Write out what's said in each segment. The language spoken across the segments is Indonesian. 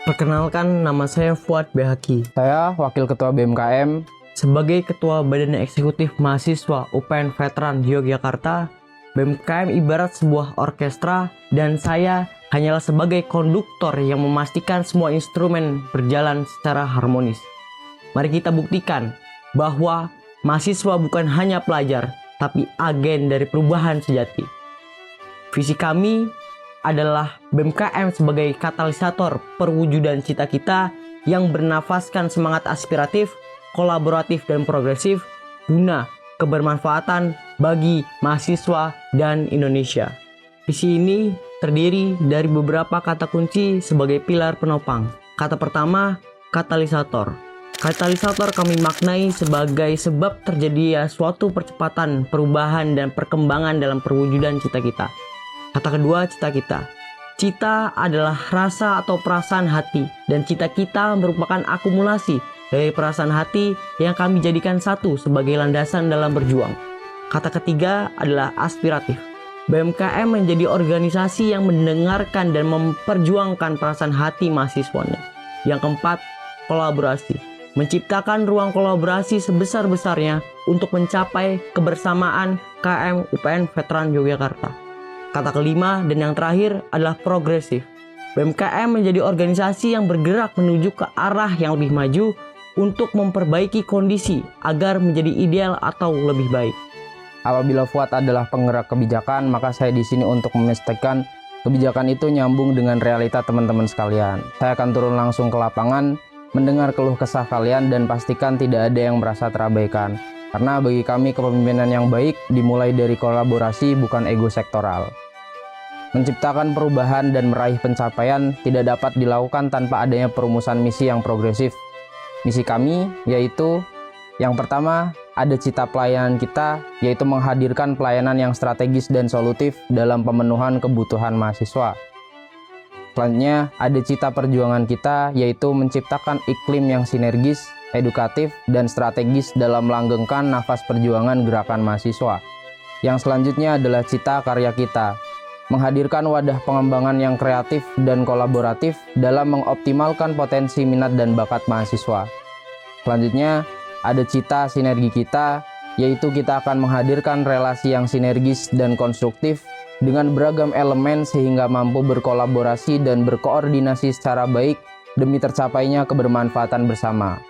Perkenalkan, nama saya Fuad Behaki. Saya Wakil Ketua BMKM. Sebagai Ketua Badan Eksekutif Mahasiswa UPN Veteran Yogyakarta, BMKM ibarat sebuah orkestra dan saya hanyalah sebagai konduktor yang memastikan semua instrumen berjalan secara harmonis. Mari kita buktikan bahwa mahasiswa bukan hanya pelajar, tapi agen dari perubahan sejati. Visi kami adalah BMKM sebagai katalisator perwujudan cita-cita yang bernafaskan semangat aspiratif, kolaboratif, dan progresif guna kebermanfaatan bagi mahasiswa dan Indonesia. Visi ini terdiri dari beberapa kata kunci sebagai pilar penopang. Kata pertama, katalisator. Katalisator kami maknai sebagai sebab terjadinya suatu percepatan, perubahan, dan perkembangan dalam perwujudan cita-cita. Kata kedua, cita-cita. Cita adalah rasa atau perasaan hati, dan cita-cita merupakan akumulasi dari perasaan hati yang kami jadikan satu sebagai landasan dalam berjuang. Kata ketiga adalah aspiratif. BMKM menjadi organisasi yang mendengarkan dan memperjuangkan perasaan hati mahasiswanya. Yang keempat, kolaborasi. Menciptakan ruang kolaborasi sebesar-besarnya untuk mencapai kebersamaan KM UPN Veteran Yogyakarta. Kata kelima dan yang terakhir adalah progresif. BMKM menjadi organisasi yang bergerak menuju ke arah yang lebih maju untuk memperbaiki kondisi agar menjadi ideal atau lebih baik. Apabila Fuad adalah penggerak kebijakan, maka saya di sini untuk memastikan kebijakan itu nyambung dengan realita teman-teman sekalian. Saya akan turun langsung ke lapangan, mendengar keluh kesah kalian dan pastikan tidak ada yang merasa terabaikan. Karena bagi kami kepemimpinan yang baik dimulai dari kolaborasi bukan ego sektoral. Menciptakan perubahan dan meraih pencapaian tidak dapat dilakukan tanpa adanya perumusan misi yang progresif. Misi kami yaitu yang pertama, ada cita pelayanan kita yaitu menghadirkan pelayanan yang strategis dan solutif dalam pemenuhan kebutuhan mahasiswa. Selanjutnya, ada cita perjuangan kita yaitu menciptakan iklim yang sinergis, edukatif, dan strategis dalam melanggengkan nafas perjuangan gerakan mahasiswa. Yang selanjutnya adalah cita karya kita, menghadirkan wadah pengembangan yang kreatif dan kolaboratif dalam mengoptimalkan potensi minat dan bakat mahasiswa. Selanjutnya, ada cita sinergi kita, yaitu kita akan menghadirkan relasi yang sinergis dan konstruktif dengan beragam elemen sehingga mampu berkolaborasi dan berkoordinasi secara baik demi tercapainya kebermanfaatan bersama.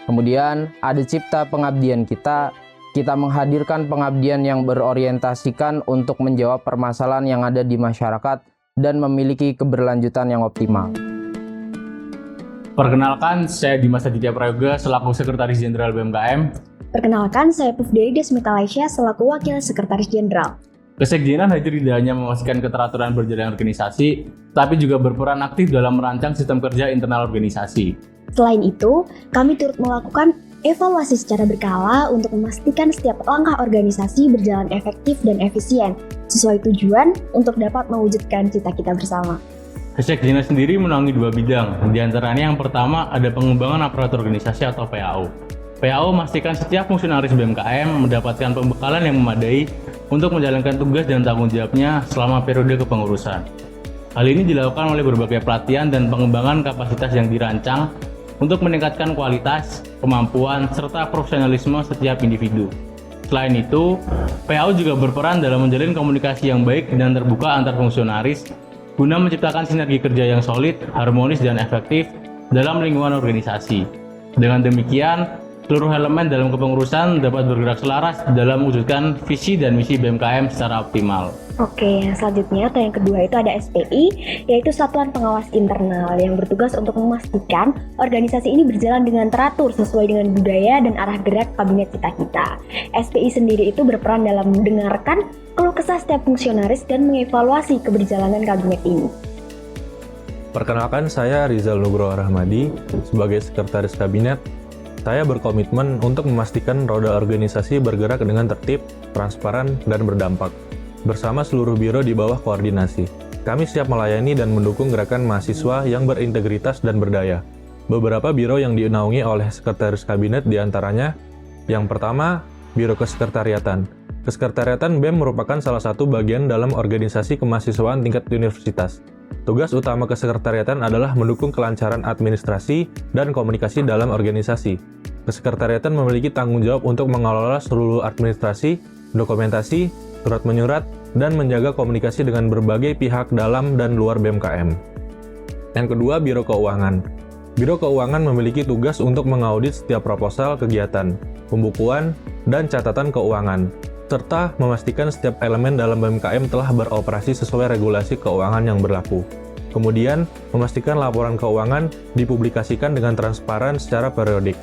Kemudian ada cipta pengabdian kita menghadirkan pengabdian yang berorientasikan untuk menjawab permasalahan yang ada di masyarakat dan memiliki keberlanjutan yang optimal. Perkenalkan, saya Dimas Aditya Prayoga selaku Sekretaris Jenderal BMKM. Perkenalkan, saya Pufdei Desmita Laisya selaku Wakil Sekretaris Jenderal. Kesekjenan hadir tidak hanya memastikan keteraturan berjalan organisasi, tapi juga berperan aktif dalam merancang sistem kerja internal organisasi. Selain itu, kami turut melakukan evaluasi secara berkala untuk memastikan setiap langkah organisasi berjalan efektif dan efisien, sesuai tujuan untuk dapat mewujudkan cita kita bersama. Kesekjenan sendiri menaungi dua bidang, di antaranya yang pertama ada pengembangan aparatur organisasi atau PAO. PAO memastikan setiap fungsionaris BMKM mendapatkan pembekalan yang memadai untuk menjalankan tugas dan tanggung jawabnya selama periode kepengurusan. Hal ini dilakukan oleh berbagai pelatihan dan pengembangan kapasitas yang dirancang untuk meningkatkan kualitas, kemampuan, serta profesionalisme setiap individu. Selain itu, PAO juga berperan dalam menjalin komunikasi yang baik dan terbuka antar fungsionaris guna menciptakan sinergi kerja yang solid, harmonis, dan efektif dalam lingkungan organisasi. Dengan demikian, seluruh elemen dalam kepengurusan dapat bergerak selaras dalam mewujudkan visi dan misi BMKM secara optimal. Oke, selanjutnya atau yang kedua itu ada SPI, yaitu Satuan Pengawas Internal yang bertugas untuk memastikan organisasi ini berjalan dengan teratur sesuai dengan budaya dan arah gerak kabinet cita-kita. SPI sendiri itu berperan dalam mendengarkan keluh kesah setiap fungsionaris dan mengevaluasi keberjalanan kabinet ini. Perkenalkan, saya Rizal Nugroho Rahmadi sebagai Sekretaris Kabinet. Saya berkomitmen untuk memastikan roda organisasi bergerak dengan tertib, transparan, dan berdampak. Bersama seluruh biro di bawah koordinasi, kami siap melayani dan mendukung gerakan mahasiswa yang berintegritas dan berdaya. Beberapa biro yang dinaungi oleh Sekretaris Kabinet diantaranya, yang pertama Biro Kesekretariatan. Kesekretariatan BEM merupakan salah satu bagian dalam organisasi kemahasiswaan tingkat universitas. Tugas utama kesekretariatan adalah mendukung kelancaran administrasi dan komunikasi dalam organisasi. Kesekretariatan memiliki tanggung jawab untuk mengelola seluruh administrasi, dokumentasi, surat menyurat, dan menjaga komunikasi dengan berbagai pihak dalam dan luar BMKM. Yang kedua, Biro Keuangan. Biro Keuangan memiliki tugas untuk mengaudit setiap proposal kegiatan, pembukuan, dan catatan keuangan, serta memastikan setiap elemen dalam BMKM telah beroperasi sesuai regulasi keuangan yang berlaku. Kemudian, memastikan laporan keuangan dipublikasikan dengan transparan secara periodik.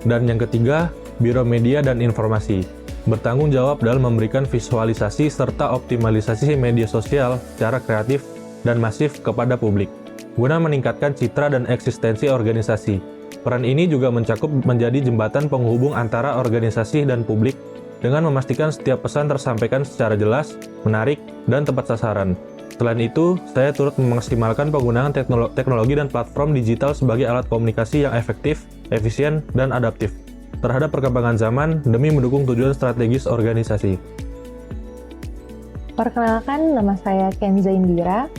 Dan yang ketiga, Biro Media dan Informasi. Bertanggung jawab dalam memberikan visualisasi serta optimalisasi media sosial secara kreatif dan masif kepada publik, guna meningkatkan citra dan eksistensi organisasi. Peran ini juga mencakup menjadi jembatan penghubung antara organisasi dan publik, dengan memastikan setiap pesan tersampaikan secara jelas, menarik, dan tepat sasaran. Selain itu, saya turut memaksimalkan penggunaan teknologi dan platform digital sebagai alat komunikasi yang efektif, efisien, dan adaptif terhadap perkembangan zaman demi mendukung tujuan strategis organisasi. Perkenalkan, nama saya Kenza Indira.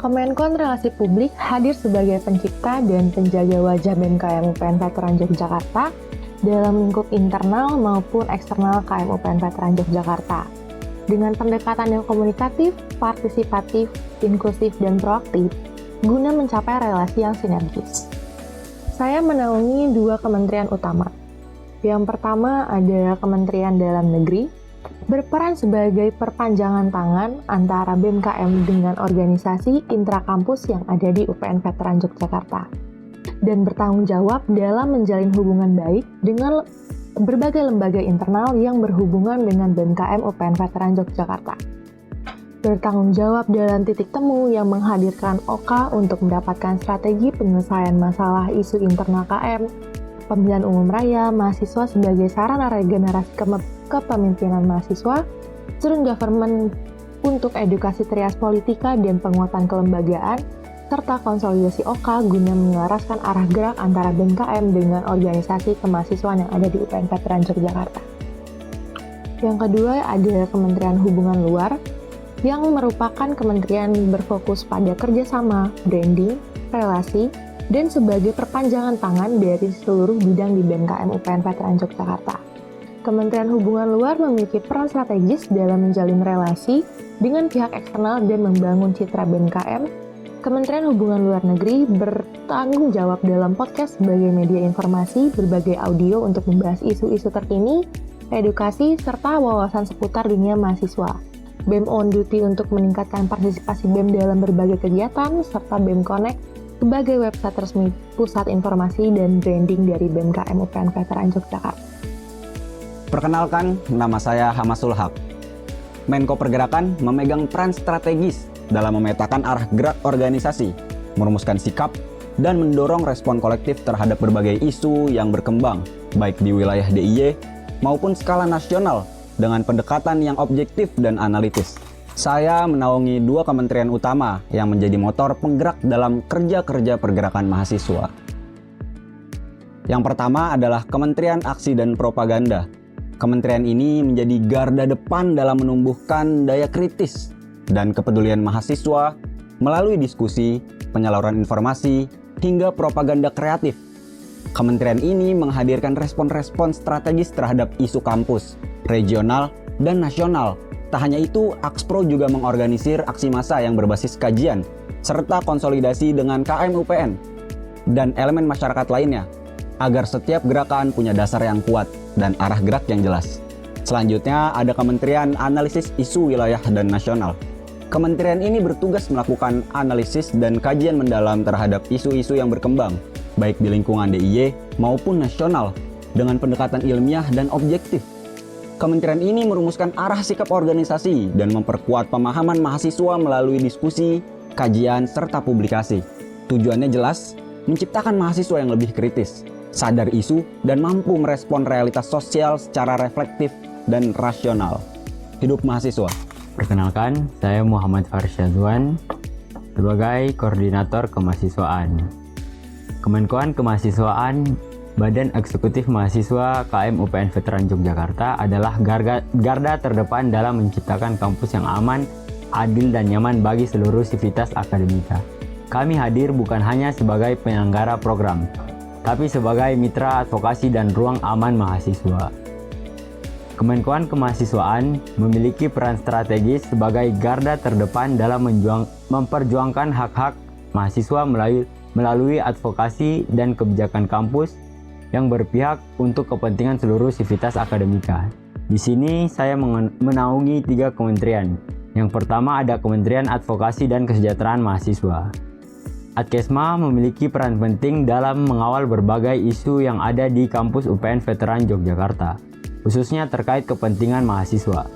Kemenkon Relasi Publik hadir sebagai pencipta dan penjaga wajah BMKM UPN Veteran Yogyakarta dalam lingkup internal maupun eksternal KM UPN Veteran Yogyakarta. Dengan pendekatan yang komunikatif, partisipatif, inklusif, dan proaktif, guna mencapai relasi yang sinergis. Saya menaungi dua kementerian utama. Yang pertama ada Kementerian Dalam Negeri, berperan sebagai perpanjangan tangan antara BMKM dengan organisasi intrakampus yang ada di UPN Veteran Yogyakarta, dan bertanggung jawab dalam menjalin hubungan baik dengan berbagai lembaga internal yang berhubungan dengan BMKM UPN Veteran Yogyakarta. Bertanggung jawab dalam titik temu yang menghadirkan OK untuk mendapatkan strategi penyelesaian masalah isu internal KM, pemilihan umum raya, mahasiswa sebagai sarana regenerasi kepemimpinan mahasiswa, student government untuk edukasi trias politika dan penguatan kelembagaan, serta konsolidasi OK guna menyelaraskan arah gerak antara BMKM dengan organisasi kemahasiswaan yang ada di UPN Veteran Yogyakarta. Yang kedua ada Kementerian Hubungan Luar, yang merupakan kementerian berfokus pada kerjasama, branding, relasi, dan sebagai perpanjangan tangan dari seluruh bidang di BMKM UPN Veteran Yogyakarta. Kementerian Hubungan Luar memiliki peran strategis dalam menjalin relasi dengan pihak eksternal dan membangun citra BMKM. Kementerian Hubungan Luar Negeri bertanggung jawab dalam podcast sebagai media informasi berbagai audio untuk membahas isu-isu terkini, edukasi, serta wawasan seputar dunia mahasiswa. BEM On Duty untuk meningkatkan partisipasi BEM dalam berbagai kegiatan, serta BEM Connect sebagai website resmi pusat informasi dan branding dari BMKM UPN Veteran Yogyakarta. Perkenalkan, nama saya Hamasul Haq. Menko Pergerakan memegang peran strategis dalam memetakan arah gerak organisasi, merumuskan sikap, dan mendorong respon kolektif terhadap berbagai isu yang berkembang, baik di wilayah DIY maupun skala nasional dengan pendekatan yang objektif dan analitis. Saya menaungi dua kementerian utama yang menjadi motor penggerak dalam kerja-kerja pergerakan mahasiswa. Yang pertama adalah Kementerian Aksi dan Propaganda. Kementerian ini menjadi garda depan dalam menumbuhkan daya kritis dan kepedulian mahasiswa melalui diskusi, penyaluran informasi, hingga propaganda kreatif. Kementerian ini menghadirkan respon-respon strategis terhadap isu kampus, regional, dan nasional. Tak hanya itu, Axpro juga mengorganisir aksi massa yang berbasis kajian, serta konsolidasi dengan KM UPN dan elemen masyarakat lainnya, agar setiap gerakan punya dasar yang kuat dan arah gerak yang jelas. Selanjutnya ada Kementerian Analisis Isu Wilayah dan Nasional. Kementerian ini bertugas melakukan analisis dan kajian mendalam terhadap isu-isu yang berkembang, baik di lingkungan DIY maupun nasional, dengan pendekatan ilmiah dan objektif. Kementerian ini merumuskan arah sikap organisasi dan memperkuat pemahaman mahasiswa melalui diskusi, kajian, serta publikasi. Tujuannya jelas, menciptakan mahasiswa yang lebih kritis, sadar isu, dan mampu merespon realitas sosial secara reflektif dan rasional. Hidup mahasiswa. Perkenalkan, saya Muhammad Farsyadwan sebagai Koordinator Kemahasiswaan. Kemenkoan Kemahasiswaan Badan Eksekutif Mahasiswa KM UPN Veteran Yogyakarta adalah garda terdepan dalam menciptakan kampus yang aman, adil, dan nyaman bagi seluruh sivitas akademika. Kami hadir bukan hanya sebagai penyelenggara program, tapi sebagai mitra advokasi dan ruang aman mahasiswa. Kemenkoan Kemahasiswaan memiliki peran strategis sebagai garda terdepan dalam memperjuangkan hak-hak mahasiswa melalui advokasi dan kebijakan kampus yang berpihak untuk kepentingan seluruh sivitas akademika. Di sini saya menaungi 3 kementerian. Yang pertama ada Kementerian Advokasi dan Kesejahteraan Mahasiswa. Adkesma memiliki peran penting dalam mengawal berbagai isu yang ada di kampus UPN Veteran Yogyakarta, khususnya terkait kepentingan mahasiswa.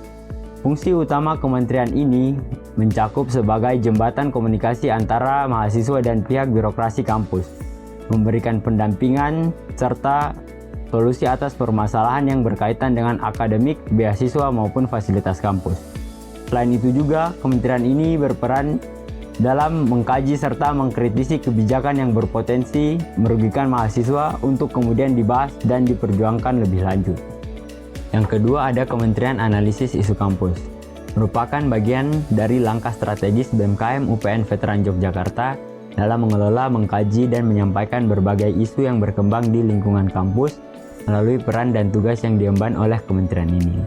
Fungsi utama kementerian ini mencakup sebagai jembatan komunikasi antara mahasiswa dan pihak birokrasi kampus, memberikan pendampingan serta solusi atas permasalahan yang berkaitan dengan akademik, beasiswa maupun fasilitas kampus. Selain itu juga, kementerian ini berperan dalam mengkaji serta mengkritisi kebijakan yang berpotensi merugikan mahasiswa untuk kemudian dibahas dan diperjuangkan lebih lanjut. Yang kedua ada Kementerian Analisis Isu Kampus, merupakan bagian dari langkah strategis BMKM UPN Veteran Yogyakarta dalam mengelola, mengkaji, dan menyampaikan berbagai isu yang berkembang di lingkungan kampus melalui peran dan tugas yang diemban oleh kementerian ini.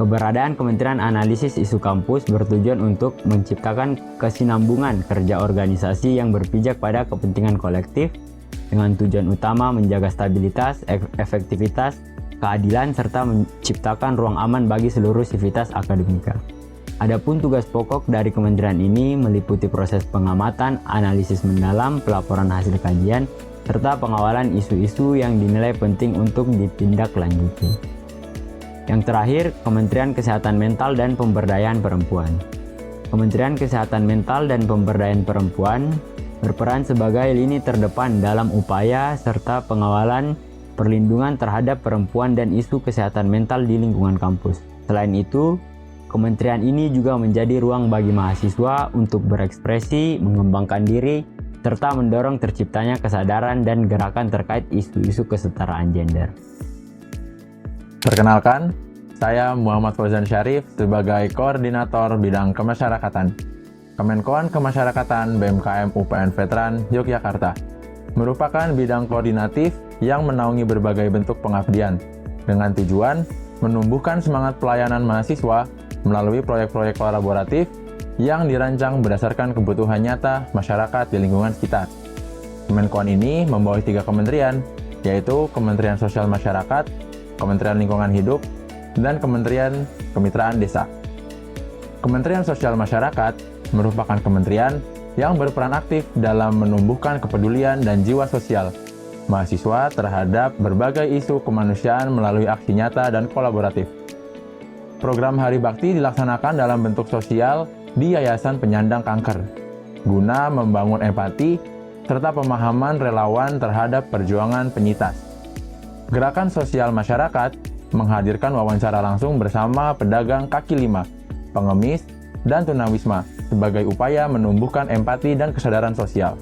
Keberadaan Kementerian Analisis Isu Kampus bertujuan untuk menciptakan kesinambungan kerja organisasi yang berpijak pada kepentingan kolektif dengan tujuan utama menjaga stabilitas, efektivitas, keadilan, serta menciptakan ruang aman bagi seluruh sivitas akademika. Adapun tugas pokok dari kementerian ini meliputi proses pengamatan, analisis mendalam, pelaporan hasil kajian, serta pengawalan isu-isu yang dinilai penting untuk ditindaklanjuti. Yang terakhir, Kementerian Kesehatan Mental dan Pemberdayaan Perempuan. Kementerian Kesehatan Mental dan Pemberdayaan Perempuan berperan sebagai lini terdepan dalam upaya serta pengawalan perlindungan terhadap perempuan dan isu kesehatan mental di lingkungan kampus. Selain itu, kementerian ini juga menjadi ruang bagi mahasiswa untuk berekspresi, mengembangkan diri, serta mendorong terciptanya kesadaran dan gerakan terkait isu-isu kesetaraan gender. Perkenalkan, saya Muhammad Fauzan Syarif sebagai Koordinator Bidang Kemasyarakatan Kemenkoan Kemasyarakatan BMKM UPN Veteran Yogyakarta. Merupakan bidang koordinatif yang menaungi berbagai bentuk pengabdian dengan tujuan menumbuhkan semangat pelayanan mahasiswa melalui proyek-proyek kolaboratif yang dirancang berdasarkan kebutuhan nyata masyarakat di lingkungan sekitar. Kemenkoan ini membawahi 3 kementerian, yaitu Kementerian Sosial Masyarakat, Kementerian Lingkungan Hidup, dan Kementerian Kemitraan Desa. Kementerian Sosial Masyarakat merupakan kementerian yang berperan aktif dalam menumbuhkan kepedulian dan jiwa sosial mahasiswa terhadap berbagai isu kemanusiaan melalui aksi nyata dan kolaboratif. Program Hari Bakti dilaksanakan dalam bentuk sosial di Yayasan Penyandang Kanker, guna membangun empati serta pemahaman relawan terhadap perjuangan penyintas. Gerakan sosial masyarakat menghadirkan wawancara langsung bersama pedagang kaki lima, pengemis, dan tunawisma sebagai upaya menumbuhkan empati dan kesadaran sosial,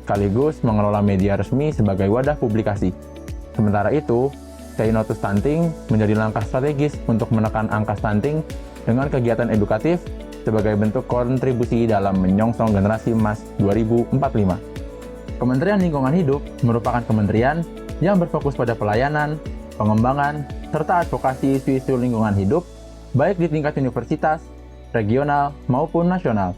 sekaligus mengelola media resmi sebagai wadah publikasi. Sementara itu, Say No to Stunting menjadi langkah strategis untuk menekan angka stunting dengan kegiatan edukatif sebagai bentuk kontribusi dalam menyongsong generasi emas 2045. Kementerian Lingkungan Hidup merupakan kementerian yang berfokus pada pelayanan, pengembangan, serta advokasi isu-isu lingkungan hidup, baik di tingkat universitas, regional, maupun nasional.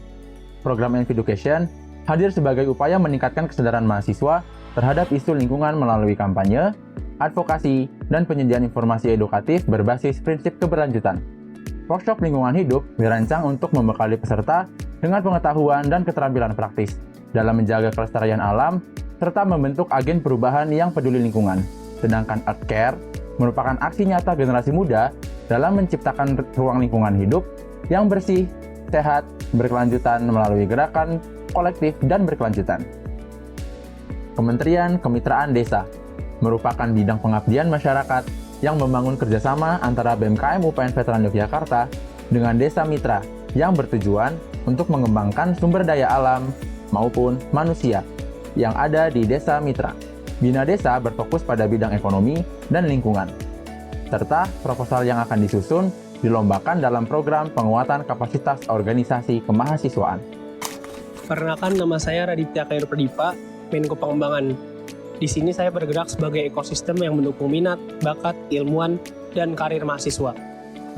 Program Enviducation hadir sebagai upaya meningkatkan kesadaran mahasiswa terhadap isu lingkungan melalui kampanye, advokasi, dan penyediaan informasi edukatif berbasis prinsip keberlanjutan. Workshop lingkungan hidup dirancang untuk membekali peserta dengan pengetahuan dan keterampilan praktis dalam menjaga kelestarian alam, serta membentuk agen perubahan yang peduli lingkungan. Sedangkan Earth Care merupakan aksi nyata generasi muda dalam menciptakan ruang lingkungan hidup yang bersih, sehat, berkelanjutan melalui gerakan kolektif dan berkelanjutan. Kementerian Kemitraan Desa merupakan bidang pengabdian masyarakat yang membangun kerjasama antara BMKM UPN Veteran Yogyakarta dengan desa mitra yang bertujuan untuk mengembangkan sumber daya alam maupun manusia yang ada di desa mitra. Bina Desa berfokus pada bidang ekonomi dan lingkungan, serta proposal yang akan disusun dilombakan dalam program penguatan kapasitas organisasi kemahasiswaan. Perkenalkan, nama saya Raditya Khairul Pradipa, Menko Pengembangan. Di sini saya bergerak sebagai ekosistem yang mendukung minat, bakat, ilmuwan, dan karir mahasiswa.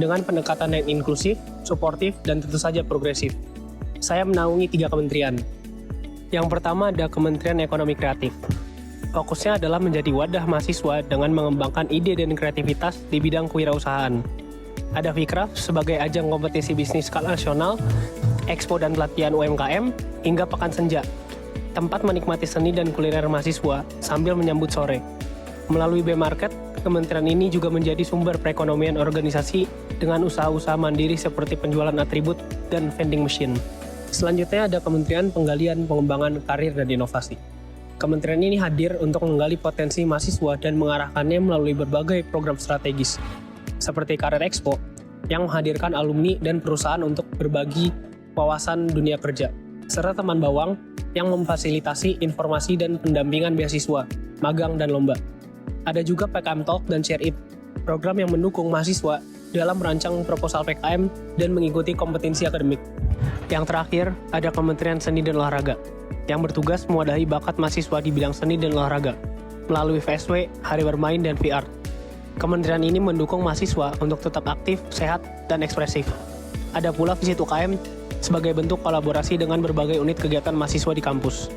Dengan pendekatan yang inklusif, suportif, dan tentu saja progresif. Saya menaungi 3 kementerian. Yang pertama ada Kementerian Ekonomi Kreatif. Fokusnya adalah menjadi wadah mahasiswa dengan mengembangkan ide dan kreativitas di bidang kewirausahaan. Ada Fikraf sebagai ajang kompetisi bisnis skala nasional, Expo dan pelatihan UMKM, hingga Pekan Senja, tempat menikmati seni dan kuliner mahasiswa sambil menyambut sore. Melalui B-Market, kementerian ini juga menjadi sumber perekonomian organisasi dengan usaha-usaha mandiri seperti penjualan atribut dan vending machine. Selanjutnya ada Kementerian Penggalian Pengembangan Karir dan Inovasi. Kementerian ini hadir untuk menggali potensi mahasiswa dan mengarahkannya melalui berbagai program strategis, seperti Karir Expo, yang menghadirkan alumni dan perusahaan untuk berbagi wawasan dunia kerja, serta Teman Bawang yang memfasilitasi informasi dan pendampingan beasiswa, magang, dan lomba. Ada juga PKM Talk dan Share It, program yang mendukung mahasiswa dalam merancang proposal PKM dan mengikuti kompetensi akademik. Yang terakhir, ada Kementerian Seni dan Olahraga, yang bertugas mewadahi bakat mahasiswa di bidang seni dan olahraga, melalui VSW, Hari Bermain, dan VR. Kementerian ini mendukung mahasiswa untuk tetap aktif, sehat, dan ekspresif. Ada pula Visit UKM sebagai bentuk kolaborasi dengan berbagai unit kegiatan mahasiswa di kampus.